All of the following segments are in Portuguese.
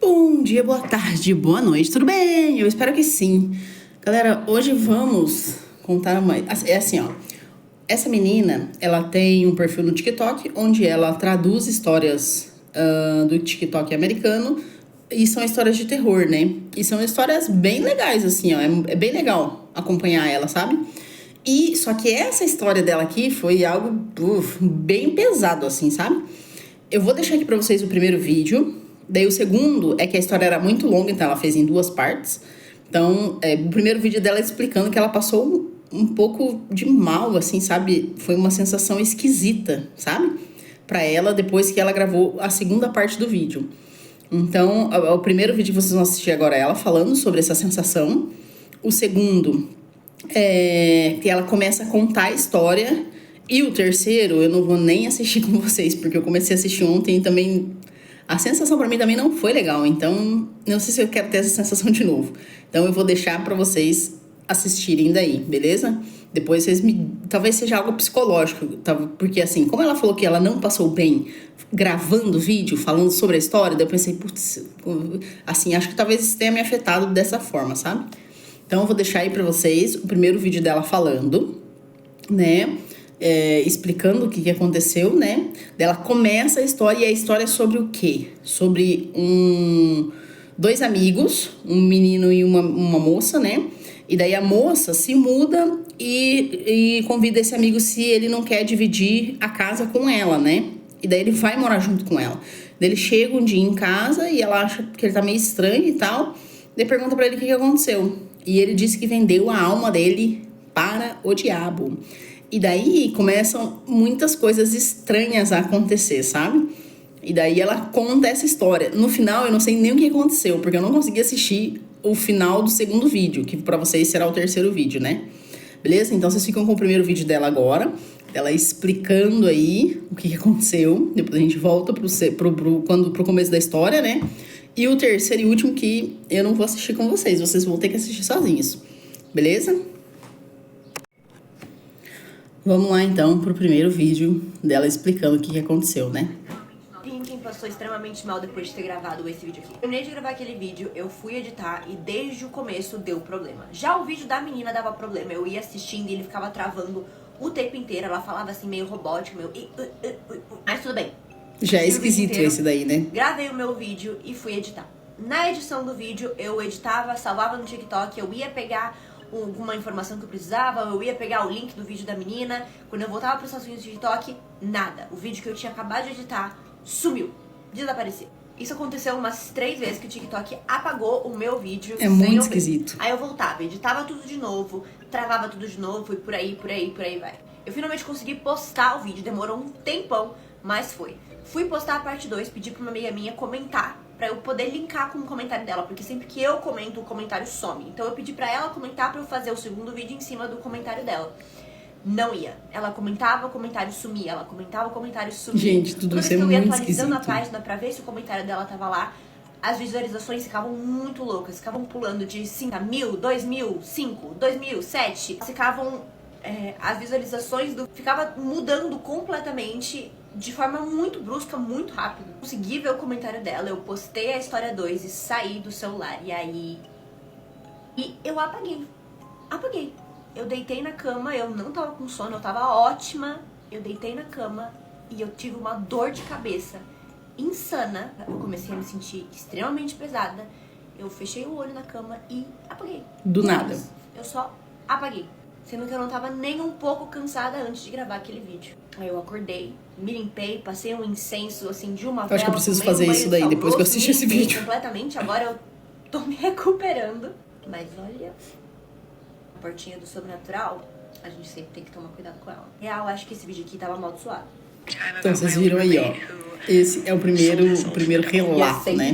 Bom dia, boa tarde, boa noite, tudo bem? Eu espero que sim. Galera, hoje vamos contar uma... É assim, ó. Essa menina, ela tem um perfil no TikTok, onde ela traduz histórias do TikTok americano. E são histórias de terror, né? E são histórias bem legais, assim, ó. É bem legal acompanhar ela, sabe? E só que essa história dela aqui foi algo bem pesado, assim, sabe? Eu vou deixar aqui pra vocês o primeiro vídeo. Daí o segundo é que a história era muito longa, então ela fez em 2 partes. Então, o primeiro vídeo dela explicando que ela passou um pouco de mal, assim, sabe? Foi uma sensação esquisita, sabe? Pra ela, depois que ela gravou a segunda parte do vídeo. Então, o primeiro vídeo que vocês vão assistir agora é ela falando sobre essa sensação. O segundo é que ela começa a contar a história. E o terceiro, eu não vou nem assistir com vocês, porque eu comecei a assistir ontem e também... A sensação pra mim também não foi legal, então não sei se eu quero ter essa sensação de novo. Então eu vou deixar pra vocês assistirem daí, beleza? Depois vocês me... Talvez seja algo psicológico, porque assim, como ela falou que ela não passou bem gravando vídeo, falando sobre a história, daí eu pensei, putz, assim, acho que talvez isso tenha me afetado dessa forma, sabe? Então eu vou deixar aí pra vocês o primeiro vídeo dela falando, né? Explicando o que aconteceu, né? Ela começa a história, e a história é sobre o quê? Sobre dois amigos, um menino e uma moça, né? E daí a moça se muda e convida esse amigo se ele não quer dividir a casa com ela, né? E daí ele vai morar junto com ela. Daí ele chega um dia em casa e ela acha que ele tá meio estranho e tal. Daí pergunta pra ele o que aconteceu. E ele disse que vendeu a alma dele para o diabo. E daí começam muitas coisas estranhas a acontecer, sabe? E daí ela conta essa história. No final eu não sei nem o que aconteceu, porque eu não consegui assistir o final do segundo vídeo, que pra vocês será o terceiro vídeo, né? Beleza? Então vocês ficam com o primeiro vídeo dela agora, ela explicando aí o que aconteceu. Depois a gente volta pro começo da história, né? E o terceiro e último que eu não vou assistir com vocês vão ter que assistir sozinhos. Beleza? Vamos lá, então, pro primeiro vídeo dela explicando o que aconteceu, né? Quem passou extremamente mal depois de ter gravado esse vídeo aqui. Eu terminei de gravar aquele vídeo, eu fui editar e desde o começo deu problema. Já o vídeo da menina dava problema, eu ia assistindo e ele ficava travando o tempo inteiro. Ela falava assim, meio robótico, meio... Mas tudo bem. Já é esquisito esse daí, né? Gravei o meu vídeo e fui editar. Na edição do vídeo, eu editava, salvava no TikTok, eu ia pegar alguma informação que eu precisava, eu ia pegar o link do vídeo da menina. Quando eu voltava pro Estados Unidos do TikTok, nada. O vídeo que eu tinha acabado de editar sumiu, desapareceu. Isso aconteceu umas 3 vezes que o TikTok apagou o meu vídeo. É muito esquisito. Aí eu voltava, editava tudo de novo, travava tudo de novo e por aí vai. Eu finalmente consegui postar o vídeo, demorou um tempão, mas foi. Fui postar a parte 2, pedi pra uma amiga minha comentar, pra eu poder linkar com o comentário dela, porque sempre que eu comento, o comentário some. Então eu pedi pra ela comentar pra eu fazer o segundo vídeo em cima do comentário dela. Não ia. Ela comentava, o comentário sumia. Ela comentava, o comentário sumia. Gente, tudo isso é muito esquisito. Toda vez que eu ia atualizando a página pra ver se o comentário dela tava lá, as visualizações ficavam muito loucas. Ficavam pulando de 5.000, 2.000, 5, 2.000, 7. Ficavam... as visualizações ficava mudando completamente de forma muito brusca, muito rápido. Consegui ver o comentário dela, eu postei a história 2 e saí do celular. E eu apaguei. Eu deitei na cama, eu não tava com sono, eu tava ótima. Eu deitei na cama e eu tive uma dor de cabeça insana. Eu comecei a me sentir extremamente pesada. Eu fechei o olho na cama e apaguei. Do nada. Eu só apaguei. Sendo que eu não tava nem um pouco cansada antes de gravar aquele vídeo. Aí eu acordei, me limpei, passei um incenso, assim, de uma vela. Eu acho que eu preciso fazer isso daí, depois que eu assistir esse vídeo. Completamente, agora eu tô me recuperando. Mas olha, a portinha do sobrenatural, a gente sempre tem que tomar cuidado com ela. Real, acho que esse vídeo aqui tava amaldiçoado. Então vocês viram aí, ó. Esse é o primeiro relato, né?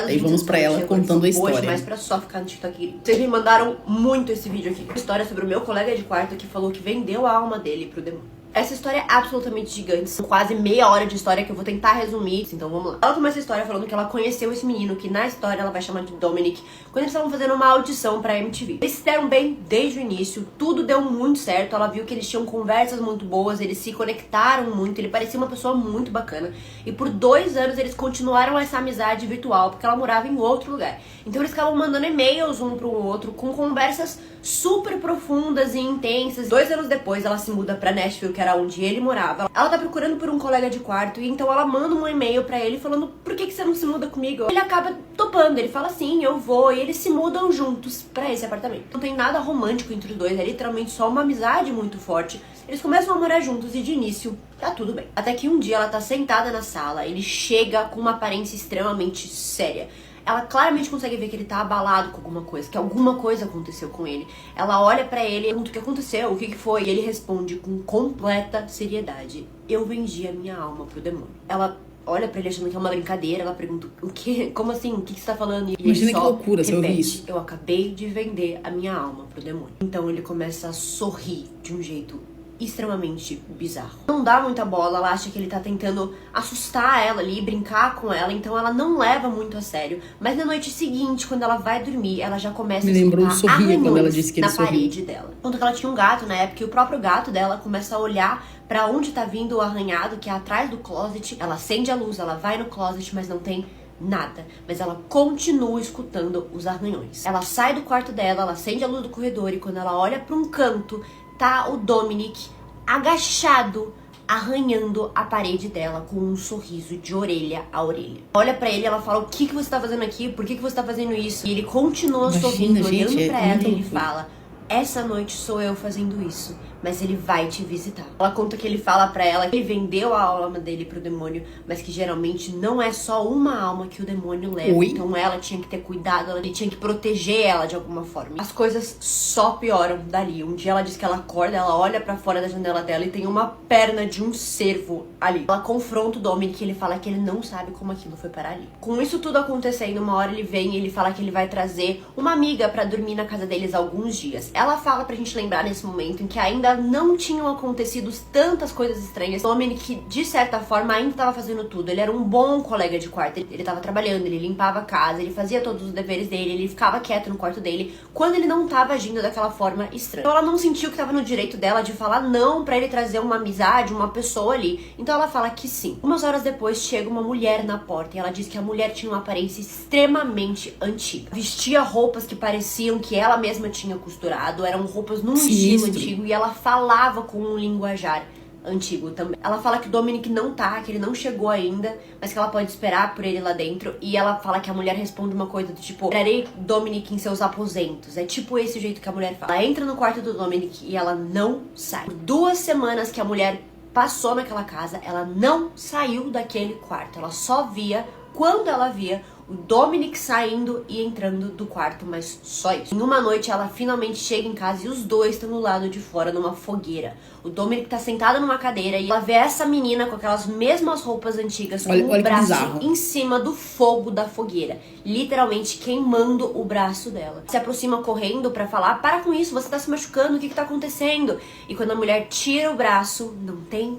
Aí vamos pra ela contando a história. Mas pra só ficar no TikTok. Vocês me mandaram muito esse vídeo aqui. Uma história sobre o meu colega de quarto que falou que vendeu a alma dele pro demônio. Essa história é absolutamente gigante. São quase meia hora de história que eu vou tentar resumir. Então vamos lá. Ela começa a história falando que ela conheceu esse menino, que na história ela vai chamar de Dominic, quando eles estavam fazendo uma audição pra MTV. Eles se deram bem desde o início, tudo deu muito certo. Ela viu que eles tinham conversas muito boas, eles se conectaram muito, ele parecia uma pessoa muito bacana. E por 2 anos eles continuaram essa amizade virtual, porque ela morava em outro lugar. Então eles ficavam mandando e-mails um pro outro, com conversas super profundas e intensas. 2 anos depois ela se muda pra Nashville, que era onde ele morava. Ela tá procurando por um colega de quarto, e então ela manda um e-mail pra ele falando: por que você não se muda comigo? Ele acaba topando, ele fala sim, eu vou, e eles se mudam juntos pra esse apartamento. Não tem nada romântico entre os dois, é literalmente só uma amizade muito forte. Eles começam a morar juntos e de início tá tudo bem. Até que um dia ela tá sentada na sala, ele chega com uma aparência extremamente séria. Ela claramente consegue ver que ele tá abalado com alguma coisa, que alguma coisa aconteceu com ele. Ela olha pra ele e pergunta o que aconteceu, o que foi, e ele responde com completa seriedade: eu vendi a minha alma pro demônio. Ela olha pra ele achando que é uma brincadeira, ela pergunta: o quê? Como assim? O que você tá falando? E imagina ele só que loucura você ouvir isso. eu acabei de vender a minha alma pro demônio. Então ele começa a sorrir de um jeito extremamente bizarro. Não dá muita bola, ela acha que ele tá tentando assustar ela ali, brincar com ela, então ela não leva muito a sério. Mas na noite seguinte, quando ela vai dormir, ela já começa a escutar arranhões quando ela disse que ele na parede dela. Conta que ela tinha um gato na época, e o próprio gato dela começa a olhar pra onde tá vindo o arranhado, que é atrás do closet. Ela acende a luz, ela vai no closet, mas não tem nada, mas ela continua escutando os arranhões. Ela sai do quarto dela, ela acende a luz do corredor, e quando ela olha pra um canto, tá o Dominic agachado, arranhando a parede dela com um sorriso de orelha a orelha. Olha pra ele, ela fala: o que você tá fazendo aqui? Por que você tá fazendo isso? E ele continua sorrindo, olhando pra ela, e ele fala: essa noite sou eu fazendo isso, mas ele vai te visitar. Ela conta que ele fala pra ela que ele vendeu a alma dele pro demônio, mas que geralmente não é só uma alma que o demônio leva. Oi? Então ela tinha que ter cuidado, ele tinha que proteger ela de alguma forma. As coisas só pioram dali. Um dia ela diz que ela acorda, ela olha pra fora da janela dela e tem uma perna de um cervo ali. Ela confronta o Dominic, e ele fala que ele não sabe como aquilo foi parar ali. Com isso tudo acontecendo, uma hora ele vem e ele fala que ele vai trazer uma amiga pra dormir na casa deles alguns dias. Ela fala pra gente lembrar nesse momento em que ainda não tinham acontecido tantas coisas estranhas. O Dominic, de certa forma, ainda tava fazendo tudo. Ele era um bom colega de quarto. Ele tava trabalhando, ele limpava a casa, ele fazia todos os deveres dele, ele ficava quieto no quarto dele quando ele não tava agindo daquela forma estranha. Então ela não sentiu que tava no direito dela de falar não pra ele trazer uma amizade, uma pessoa ali. Então ela fala que sim. Umas horas depois chega uma mulher na porta, e ela diz que a mulher tinha uma aparência extremamente antiga. Vestia roupas que pareciam que ela mesma tinha costurado, eram roupas num estilo antigo, e ela falava com um linguajar antigo também. Ela fala que o Dominic não tá, que ele não chegou ainda, mas que ela pode esperar por ele lá dentro. E ela fala que a mulher responde uma coisa do tipo: trarei Dominic em seus aposentos. É tipo esse jeito que a mulher fala. Ela entra no quarto do Dominic e ela não sai. Por 2 semanas que a mulher passou naquela casa, ela não saiu daquele quarto. Ela só via, quando ela via, o Dominic saindo e entrando do quarto, mas só isso. Em uma noite ela finalmente chega em casa e os dois estão do lado de fora numa fogueira. O Dominic tá sentado numa cadeira e ela vê essa menina com aquelas mesmas roupas antigas, com o braço em cima do fogo da fogueira, literalmente queimando o braço dela. Se aproxima correndo pra falar: para com isso, você tá se machucando, o que tá acontecendo? E quando a mulher tira o braço, não tem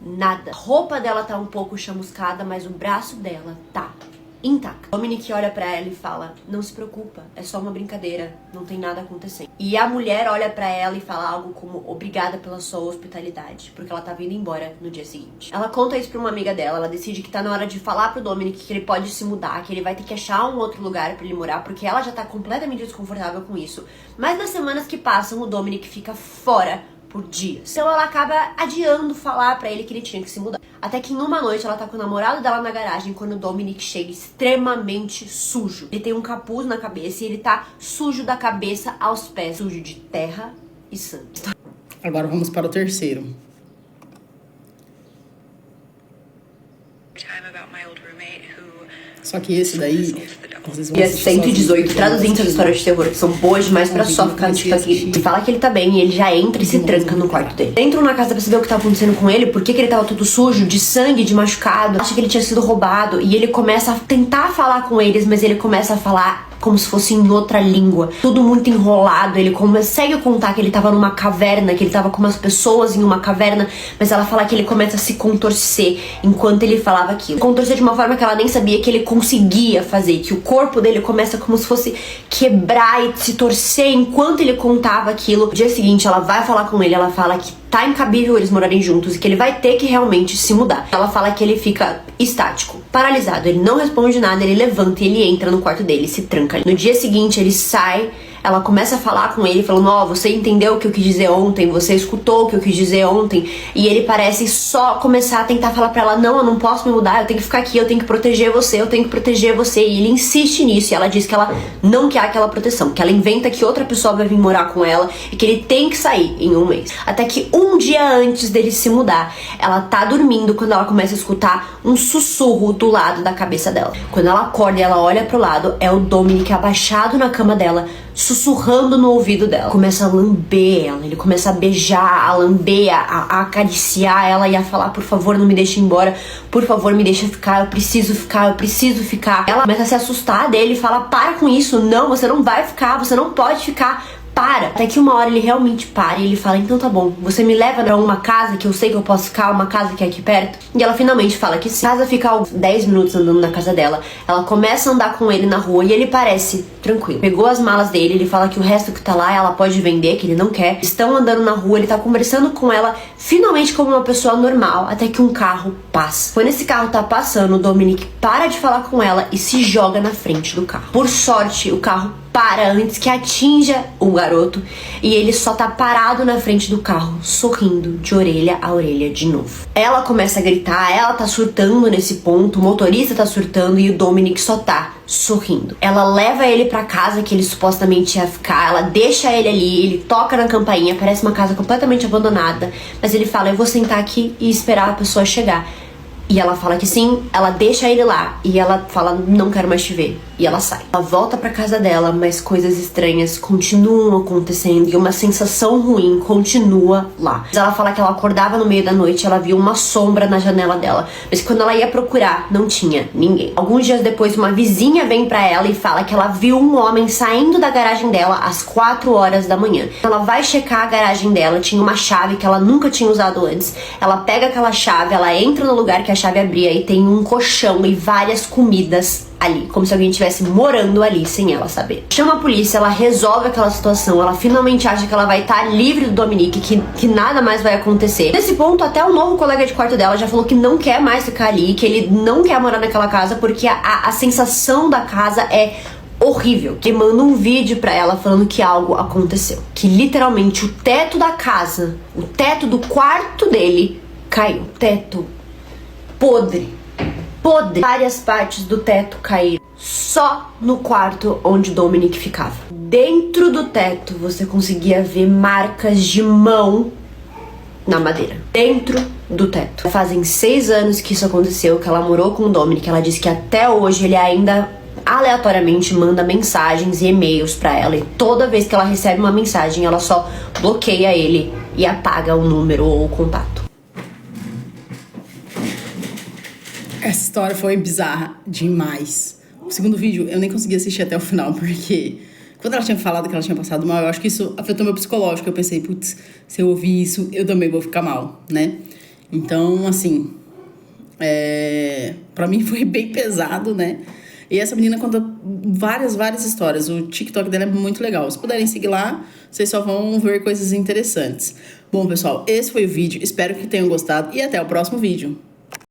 nada. A roupa dela tá um pouco chamuscada, mas o braço dela tá intacta. Dominic olha pra ela e fala: não se preocupa, é só uma brincadeira, não tem nada acontecendo. E a mulher olha pra ela e fala algo como: obrigada pela sua hospitalidade, porque ela tá vindo embora no dia seguinte. Ela conta isso pra uma amiga dela, ela decide que tá na hora de falar pro Dominic que ele pode se mudar, que ele vai ter que achar um outro lugar pra ele morar, porque ela já tá completamente desconfortável com isso. Mas nas semanas que passam, o Dominic fica fora por dias. Então ela acaba adiando falar pra ele que ele tinha que se mudar. Até que em uma noite ela tá com o namorado dela na garagem quando o Dominic chega extremamente sujo. Ele tem um capuz na cabeça e ele tá sujo da cabeça aos pés, sujo de terra e sangue. Agora vamos para o terceiro. Só que esse daí, vocês vão E é 118, traduzindo essas histórias de terror, que são boas demais pra só ficar tipo aqui. Ele fala que ele tá bem e ele já entra e se tranca no quarto dele. Entram na casa pra saber o que tá acontecendo com ele, por que ele tava todo sujo, de sangue, de machucado, acha que ele tinha sido roubado. E ele começa a tentar falar com eles, mas ele começa a falar como se fosse em outra língua, tudo muito enrolado. Ele consegue contar que ele tava numa caverna, que ele tava com umas pessoas em uma caverna, mas ela fala que ele começa a se contorcer enquanto ele falava aquilo. Contorcer de uma forma que ela nem sabia que ele conseguia fazer, que o corpo dele começa como se fosse quebrar e se torcer enquanto ele contava aquilo. No dia seguinte, ela vai falar com ele, ela fala que tá incabível eles morarem juntos e que ele vai ter que realmente se mudar. Ela fala que ele fica estático, paralisado, ele não responde nada, ele levanta e ele entra no quarto dele, se tranca. No dia seguinte, ele sai, ela começa a falar com ele, falando, ó, você entendeu o que eu quis dizer ontem, você escutou o que eu quis dizer ontem, e ele parece só começar a tentar falar pra ela, não, eu não posso me mudar, eu tenho que ficar aqui, eu tenho que proteger você, eu tenho que proteger você, e ele insiste nisso, e ela diz que ela não quer aquela proteção, que ela inventa que outra pessoa vai vir morar com ela, e que ele tem que sair em um mês. Até que um dia antes dele se mudar, ela tá dormindo, quando ela começa a escutar um sussurro do lado da cabeça dela. Quando ela acorda e ela olha pro lado, é o Dominic abaixado na cama dela, sussurrando no ouvido dela. Começa a lamber ela, ele começa a beijar, a lamber, a acariciar ela e a falar, por favor, não me deixe embora, por favor, me deixa ficar, eu preciso ficar, eu preciso ficar. Ela começa a se assustar dele e fala, para com isso, não, você não vai ficar, você não pode ficar. Para. Até que uma hora ele realmente para e ele fala, então tá bom, você me leva pra uma casa que eu sei que eu posso ficar, uma casa que é aqui perto? E ela finalmente fala que sim. A casa fica aos 10 minutos andando na casa dela. Ela começa a andar com ele na rua e ele parece tranquilo. Pegou as malas dele, ele fala que o resto que tá lá ela pode vender, que ele não quer. Estão andando na rua, ele tá conversando com ela, finalmente como uma pessoa normal, até que um carro passa. Quando esse carro tá passando, o Dominic para de falar com ela e se joga na frente do carro. Por sorte, o carro para antes que atinja o garoto e ele só tá parado na frente do carro, sorrindo de orelha a orelha de novo. Ela começa a gritar, ela tá surtando nesse ponto, o motorista tá surtando e o Dominic só tá sorrindo. Ela leva ele pra casa que ele supostamente ia ficar, ela deixa ele ali, ele toca na campainha, parece uma casa completamente abandonada, mas ele fala, eu vou sentar aqui e esperar a pessoa chegar. E ela fala que sim, ela deixa ele lá e ela fala, não quero mais te ver. E ela sai. Ela volta pra casa dela, mas coisas estranhas continuam acontecendo e uma sensação ruim continua lá. Ela fala que ela acordava no meio da noite, ela viu uma sombra na janela dela, mas quando ela ia procurar, não tinha ninguém. Alguns dias depois, uma vizinha vem pra ela e fala que ela viu um homem saindo da garagem dela às 4 horas da manhã. Ela vai checar a garagem dela, tinha uma chave que ela nunca tinha usado antes. Ela pega aquela chave, ela entra no lugar que a chave abria e tem um colchão e várias comidas ali, como se alguém estivesse morando ali sem ela saber. Chama a polícia, ela resolve aquela situação, ela finalmente acha que ela vai estar livre do Dominic, que nada mais vai acontecer. Nesse ponto, até o novo colega de quarto dela já falou que não quer mais ficar ali, que ele não quer morar naquela casa porque a sensação da casa é horrível. Que manda um vídeo pra ela falando que algo aconteceu, que literalmente o teto da casa, o teto do quarto dele caiu. Teto podre. Várias partes do teto caíram só no quarto onde Dominic ficava. Dentro do teto você conseguia ver marcas de mão na madeira. Dentro do teto. Fazem 6 anos que isso aconteceu, que ela morou com o Dominic. Ela disse que até hoje ele ainda aleatoriamente manda mensagens e e-mails pra ela, e toda vez que ela recebe uma mensagem ela só bloqueia ele e apaga o número ou o contato. Essa história foi bizarra demais. O segundo vídeo eu nem consegui assistir até o final, porque quando ela tinha falado que ela tinha passado mal, eu acho que isso afetou meu psicológico. Eu pensei, putz, se eu ouvir isso, eu também vou ficar mal, né? Então, assim, pra mim foi bem pesado, né? E essa menina conta várias histórias. O TikTok dela é muito legal. Se puderem seguir lá, vocês só vão ver coisas interessantes. Bom, pessoal, esse foi o vídeo. Espero que tenham gostado e até o próximo vídeo.